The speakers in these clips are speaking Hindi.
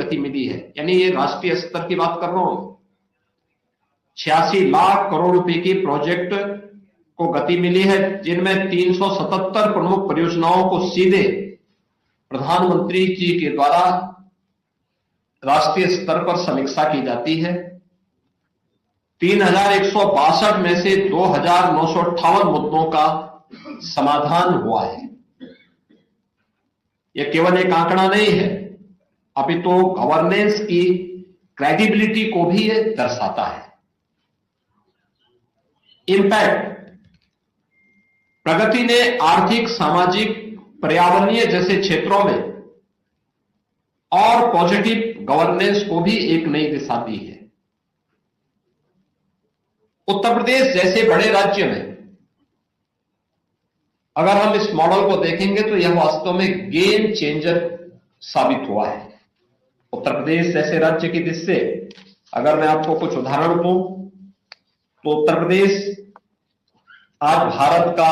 गति मिली है, यानी ये राष्ट्रीय स्तर की बात कर रहा हूं। 86 लाख करोड़ रुपए की प्रोजेक्ट को गति मिली है, जिनमें 377 प्रमुख परियोजनाओं को सीधे प्रधानमंत्री जी के द्वारा राष्ट्रीय स्तर पर समीक्षा की जाती है। 3162 में से 2958 मुद्दों का समाधान हुआ है। यह केवल एक आंकड़ा नहीं है, अपितु गवर्नेंस की क्रेडिबिलिटी को भी ये दर्शाता है। इंपैक्ट, प्रगति ने आर्थिक, सामाजिक, पर्यावरणीय जैसे क्षेत्रों में और पॉजिटिव गवर्नेंस को भी एक नई दिशा दी है। उत्तर प्रदेश जैसे बड़े राज्य में अगर हम इस मॉडल को देखेंगे तो यह वास्तव में गेम चेंजर साबित हुआ है। उत्तर प्रदेश जैसे राज्य की दृष्टि से अगर मैं आपको कुछ उदाहरण दूं तो उत्तर प्रदेश आज भारत का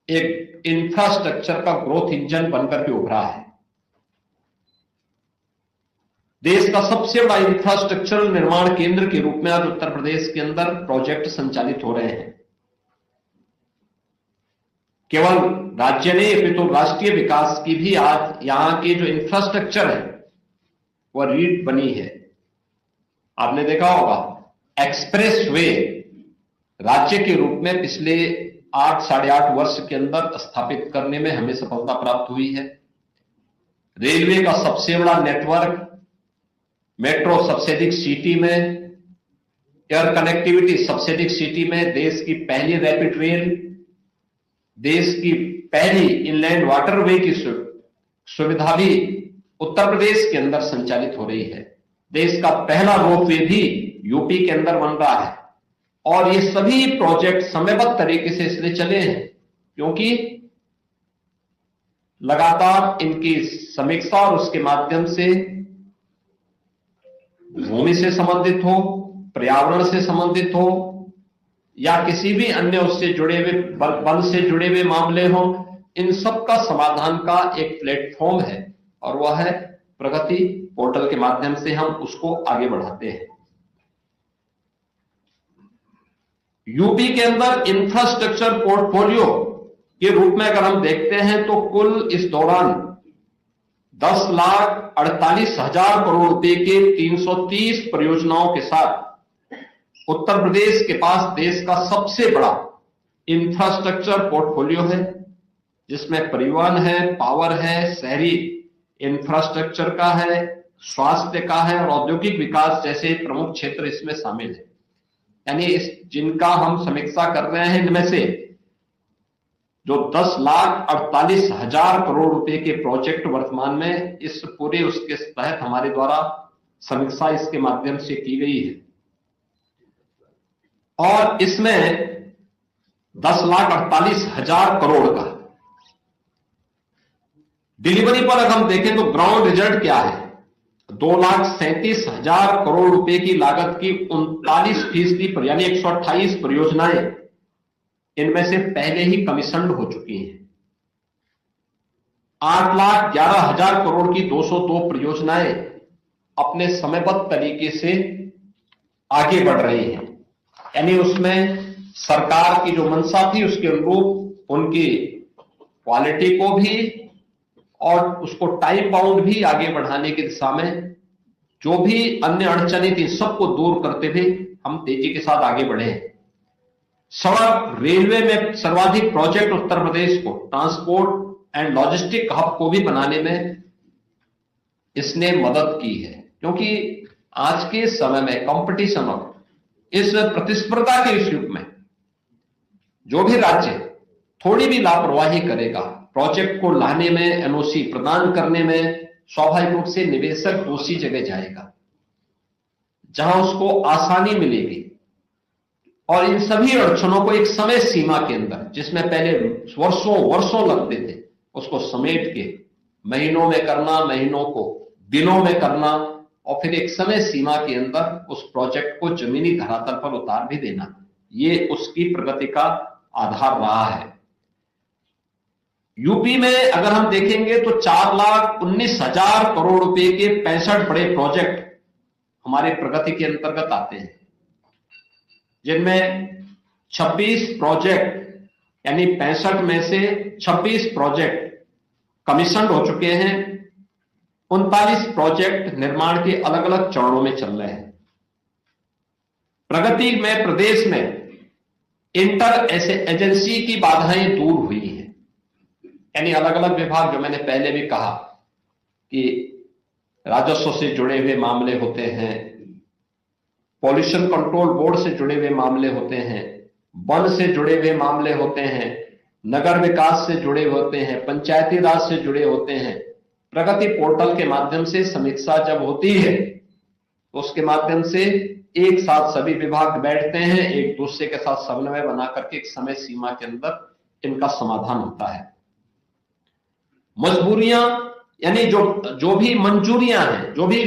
एक इंफ्रास्ट्रक्चर का ग्रोथ इंजन बनकर के उभरा है। देश का सबसे बड़ा इंफ्रास्ट्रक्चरल निर्माण केंद्र के रूप में आज उत्तर प्रदेश के अंदर प्रोजेक्ट संचालित हो रहे हैं। केवल राज्य नहीं अपितु राष्ट्रीय विकास की भी आज यहां के जो इंफ्रास्ट्रक्चर है वह रीढ़ बनी है। आपने देखा होगा एक्सप्रेस वे राज्य के रूप में पिछले 8-8.5 वर्ष के अंदर स्थापित करने में हमें सफलता प्राप्त हुई है। रेलवे का सबसे बड़ा नेटवर्क, मेट्रो सबसे अधिक सिटी में, एयर कनेक्टिविटी सबसे अधिक सिटी में, देश की पहली रैपिड रेल, देश की पहली इनलैंड वाटरवे की सुविधा भी उत्तर प्रदेश के अंदर संचालित हो रही है। देश का पहला रोपवे भी यूपी के अंदर बन रहा है। और ये सभी प्रोजेक्ट समयबद्ध तरीके से इसलिए चले हैं क्योंकि लगातार इनकी समीक्षा और उसके माध्यम से भूमि से संबंधित हो, पर्यावरण से संबंधित हो या किसी भी अन्य उससे जुड़े हुए बल से जुड़े हुए मामले हो, इन सब का समाधान का एक प्लेटफॉर्म है और वह है प्रगति पोर्टल के माध्यम से हम उसको आगे बढ़ाते हैं। यूपी के अंदर इंफ्रास्ट्रक्चर पोर्टफोलियो के रूप में अगर हम देखते हैं तो कुल इस दौरान 10,48,000 करोड़ रुपए के 330 परियोजनाओं के साथ उत्तर प्रदेश के पास देश का सबसे बड़ा इंफ्रास्ट्रक्चर पोर्टफोलियो है, जिसमें परिवहन है, पावर है, शहरी इंफ्रास्ट्रक्चर का है, स्वास्थ्य का है और औद्योगिक विकास जैसे प्रमुख क्षेत्र इसमें शामिल है। यानी इस जिनका हम समीक्षा कर रहे हैं इनमें से जो 10,48,000 करोड़ रुपए के प्रोजेक्ट वर्तमान में इस पूरे उसके तहत हमारे द्वारा समीक्षा इसके माध्यम से की गई है और इसमें 10,48,000 करोड़ का डिलीवरी पर अगर हम देखें तो ग्राउंड रिजल्ट क्या है, 2,37,000 करोड़ रुपए की लागत की 39% पर यानी 128 परियोजनाएं इनमें से पहले ही कमीशन्ड हो चुकी हैं। 8,11,000 करोड़ की 202 परियोजनाएं अपने समयबद्ध तरीके से आगे बढ़ रही हैं। यानी उसमें सरकार की जो मंशा थी उसके अनुरूप उनकी क्वालिटी को भी और उसको टाइम बाउंड भी आगे बढ़ाने की दिशा में जो भी अन्य अड़चनें थी सबको दूर करते हुए हम तेजी के साथ आगे बढ़े हैं। सड़क, रेलवे में सर्वाधिक प्रोजेक्ट उत्तर प्रदेश को ट्रांसपोर्ट एंड लॉजिस्टिक हब को भी बनाने में इसने मदद की है, क्योंकि आज के समय में कंपटीशन ऑफ इस प्रतिस्पर्धा के इस युग में जो भी राज्य थोड़ी भी लापरवाही करेगा प्रोजेक्ट को लाने में, एनओसी प्रदान करने में, स्वाभाविक रूप से निवेशक दूसरी जगह जाएगा जहां उसको आसानी मिलेगी। और इन सभी अड़चनों को एक समय सीमा के अंदर, जिसमें पहले वर्षों लगते थे, उसको समेट के महीनों में करना, महीनों को दिनों में करना और फिर एक समय सीमा के अंदर उस प्रोजेक्ट को जमीनी धरातल पर उतार भी देना, ये उसकी प्रगति का आधार रहा है। यूपी में अगर हम देखेंगे तो 4,19,000 करोड़ रुपए के 65 बड़े प्रोजेक्ट हमारे प्रगति के अंतर्गत आते हैं, जिनमें 26 प्रोजेक्ट यानी 65 में से 26 प्रोजेक्ट कमीशन हो चुके हैं। 39 प्रोजेक्ट निर्माण के अलग अलग चरणों में चल रहे हैं। प्रगति में प्रदेश में इंटर एजेंसी की बाधाएं दूर हुई हैं, यानी अलग अलग विभाग, जो मैंने पहले भी कहा कि राजस्व से जुड़े हुए मामले होते हैं, पॉल्यूशन कंट्रोल बोर्ड से जुड़े हुए मामले होते हैं, वन से जुड़े हुए मामले होते हैं, नगर विकास से जुड़े होते हैं, पंचायती राज से जुड़े होते हैं। प्रगति पोर्टल के माध्यम से समीक्षा जब होती है तो उसके माध्यम से एक साथ सभी विभाग बैठते हैं, एक दूसरे के साथ समन्वय बना करके एक समय सीमा के अंदर इनका समाधान होता है। मजबूरियां यानी जो भी मंजूरियां हैं, जो भी